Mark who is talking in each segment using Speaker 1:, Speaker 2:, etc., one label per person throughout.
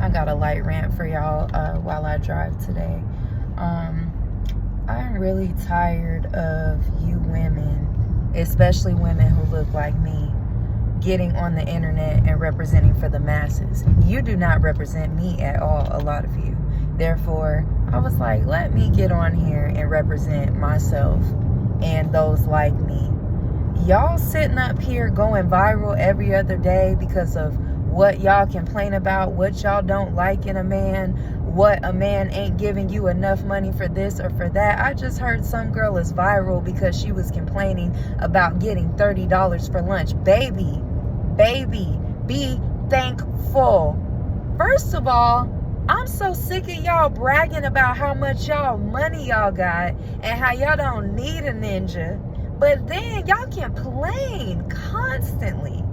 Speaker 1: I got a light rant for y'all while I drive today. I'm really tired of you women, especially women who look like me, getting on the internet and representing for the masses. You do not represent me at all, a lot of you. Therefore, I was like, let me get on here and represent myself and those like me. Y'all sitting up here going viral every other day because of what y'all complain about, what y'all don't like in a man, what a man ain't giving you enough money for this or for that. I just heard some girl is viral because she was complaining about getting $30 for lunch. Baby, be thankful. First of all, I'm so sick of y'all bragging about how much y'all money y'all got and how y'all don't need a ninja. But then y'all complain constantly.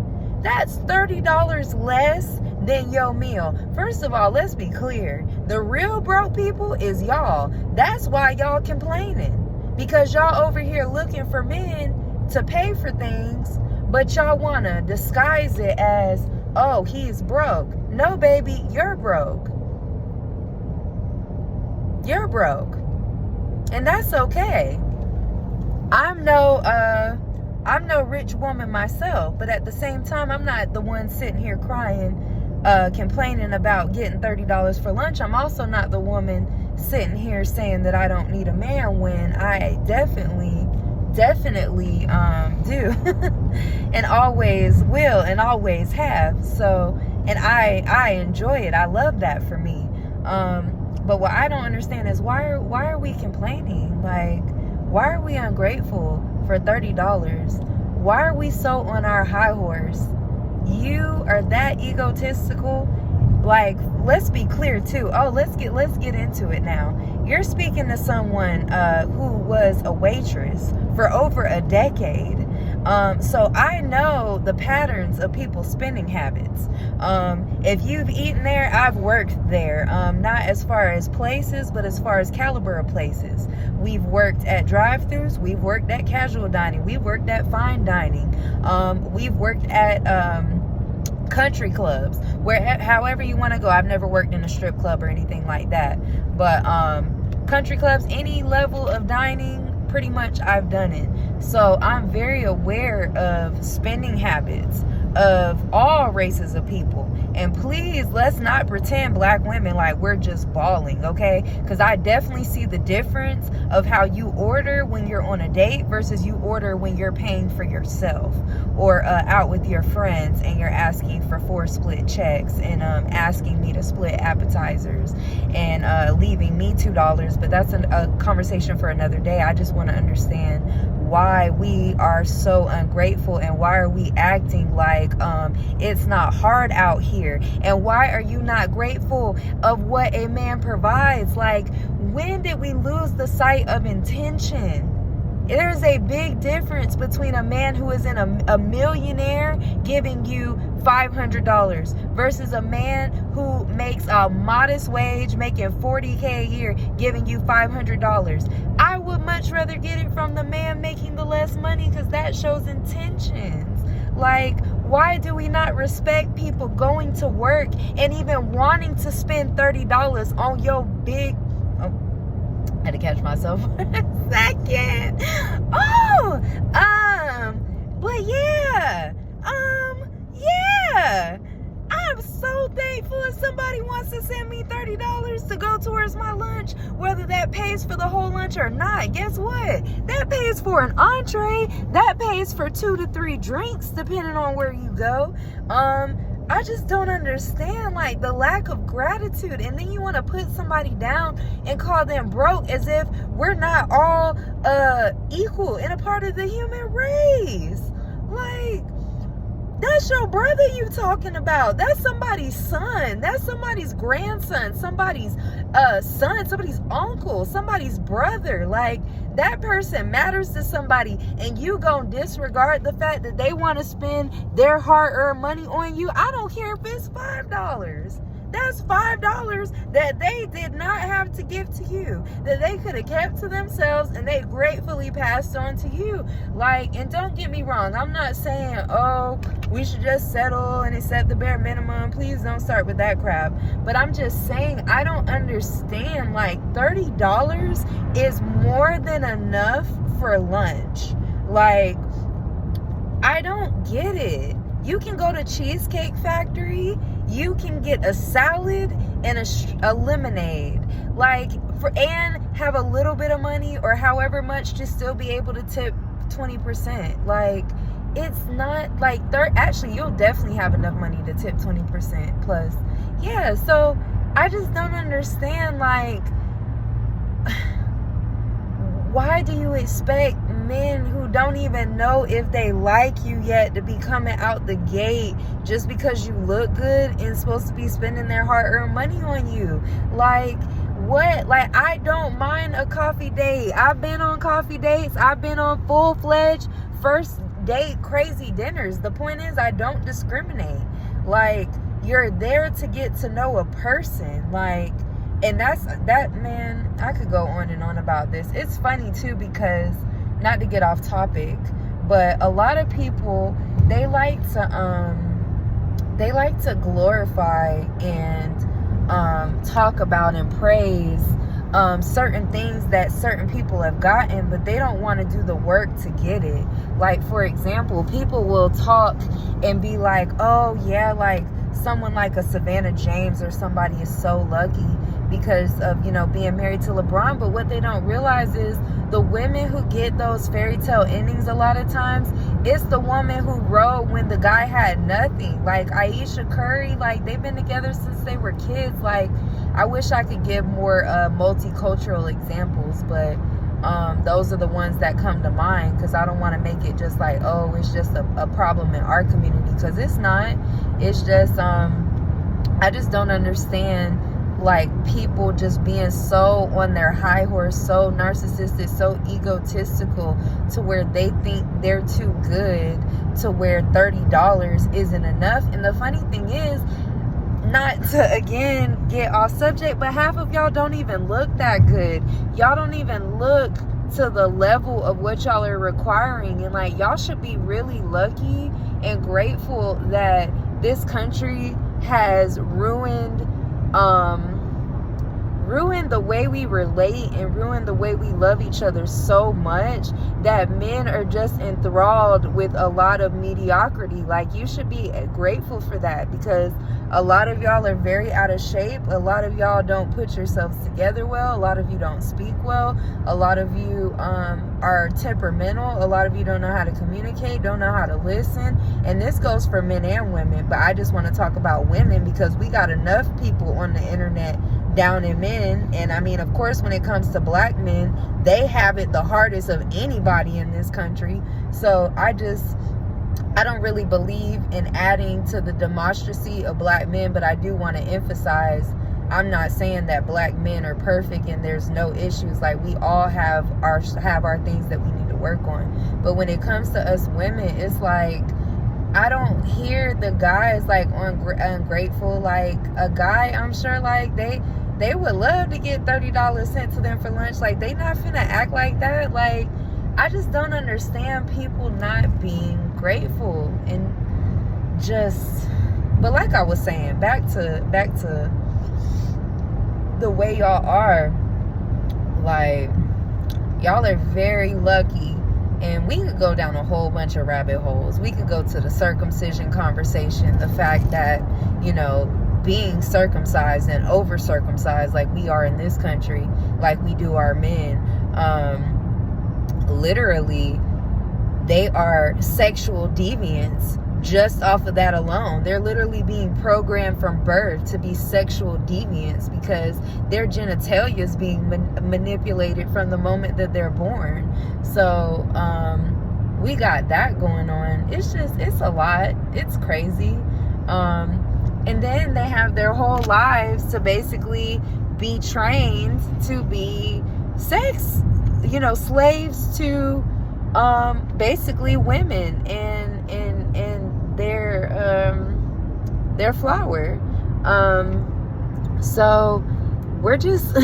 Speaker 1: That's $30 less than your meal. First of all, let's be clear. The real broke people is y'all. That's why y'all complaining. Because y'all over here looking for men to pay for things, but y'all want to disguise it as, oh, he's broke. No, baby, you're broke. You're broke. And that's okay. I'm no rich woman myself, but at the same time, I'm not the one sitting here crying, complaining about getting $30 for lunch. I'm also not the woman sitting here saying that I don't need a man when I definitely do and always will and always have. So, and I enjoy it. I love that for me. But what I don't understand is why are we complaining? Like, why are we ungrateful for $30? Why are we so on our high horse? You are that egotistical. Like, let's be clear too. Oh, let's get into it now. You're speaking to someone who was a waitress for over a decade. So I know the patterns of people's spending habits. If you've eaten there, I've worked there. Not as far as places, but as far as caliber of places. We've worked at drive-thrus. We've worked at casual dining. We've worked at fine dining. We've worked at country clubs, where however you want to go. I've never worked in a strip club or anything like that. But country clubs, any level of dining, pretty much I've done it. So I'm very aware of spending habits of all races of people. And please, let's not pretend black women like we're just balling, okay? Because I definitely see the difference of how you order when you're on a date versus you order when you're paying for yourself, or out with your friends and you're asking for 4 split checks and asking me to split appetizers and leaving me $2. But that's a conversation for another day. I just want to understand why we are so ungrateful and why are we acting like it's not hard out here, and why are you not grateful of what a man provides? Like, when did we lose the sight of intention? There's a big difference between a man who is a millionaire giving you $500 versus a man who makes a modest wage, making $40K a year, giving you $500. I would much rather get it from the man making the less money, because that shows intentions. Like, why do we not respect people going to work and even wanting to spend $30 on your big... I had to catch myself for a second. But yeah. I'm so thankful if somebody wants to send me $30 to go towards my lunch, whether that pays for the whole lunch or not. Guess what? That pays for an entree. That pays for 2 to 3 drinks, depending on where you go. I just don't understand, like, the lack of gratitude. And then you want to put somebody down and call them broke as if we're not all equal and a part of the human race. Like, that's your brother you talking about. That's somebody's son. That's somebody's grandson. Somebody's son. Somebody's uncle. Somebody's brother. Like, that person matters to somebody, and you gonna disregard the fact that they want to spend their hard-earned money on you. I don't care if it's $5. That's $5 that they did not have to give to you, that they could have kept to themselves and they gratefully passed on to you. Like, and don't get me wrong, I'm not saying, oh, we should just settle and accept the bare minimum. Please don't start with that crap. But I'm just saying, I don't understand. Like, $30 is more than enough for lunch. Like, I don't get it. You can go to Cheesecake Factory, you can get a salad and a lemonade, like, and have a little bit of money or however much to still be able to tip 20%. Like, it's not like actually you'll definitely have enough money to tip 20% plus. Yeah, so I just don't understand, like, why do you expect men who don't even know if they like you yet to be coming out the gate just because you look good and supposed to be spending their hard-earned money on you? Like, what? Like, I don't mind a coffee date. I've been on coffee dates. I've been on full-fledged first date crazy dinners. The point is, I don't discriminate. Like, you're there to get to know a person. Like, and that, man, I could go on and on about this. It's funny too, because, not to get off topic, but a lot of people, they like to glorify and talk about and praise certain things that certain people have gotten, but they don't want to do the work to get it. Like, for example, people will talk and be like, oh yeah, like someone like a Savannah James or somebody is so lucky because of, you know, being married to LeBron. But what they don't realize is the women who get those fairy tale endings a lot of times, it's the woman who rode when the guy had nothing. Like Aisha Curry, like, they've been together since they were kids. Like, I wish I could give more multicultural examples, but those are the ones that come to mind, because I don't want to make it just like, oh, it's just a problem in our community, because it's not. It's just I just don't understand, like, people just being so on their high horse, so narcissistic, so egotistical, to where they think they're too good, to where $30 isn't enough. And the funny thing is, not to again get off subject, but half of y'all don't even look that good. Y'all don't even look to the level of what y'all are requiring. And like, y'all should be really lucky and grateful that this country has ruined the way we relate and ruined the way we love each other so much that men are just enthralled with a lot of mediocrity. Like, you should be grateful for that, because a lot of y'all are very out of shape. A lot of y'all don't put yourselves together well. A lot of you don't speak well. A lot of you are temperamental. A lot of you don't know how to communicate, don't know how to listen. And this goes for men and women, but I just want to talk about women, because we got enough people on the internet down in men. And I mean, of course, when it comes to black men, they have it the hardest of anybody in this country. So I don't really believe in adding to the demonstracy of black men, but I do want to emphasize, I'm not saying that black men are perfect and there's no issues. Like, we all have our things that we need to work on. But when it comes to us women, it's like, I don't hear the guys like ungrateful. Like, a guy, I'm sure, like, they would love to get $30 sent to them for lunch. Like, they not finna act like that. Like, I just don't understand people not being grateful. And just, but like I was saying, back to the way y'all are, like, y'all are very lucky. And we could go down a whole bunch of rabbit holes. We could go to the circumcision conversation, the fact that, you know, being circumcised and over circumcised like we are in this country, like we do our men, literally, they are sexual deviants just off of that alone. They're literally being programmed from birth to be sexual deviants, because their genitalia is being manipulated from the moment that they're born. So we got that going on. It's a lot. It's crazy. And then they have their whole lives to basically be trained to be sex, you know, slaves to basically women and their flower. So we're just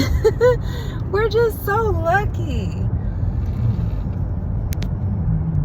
Speaker 1: we're just so lucky.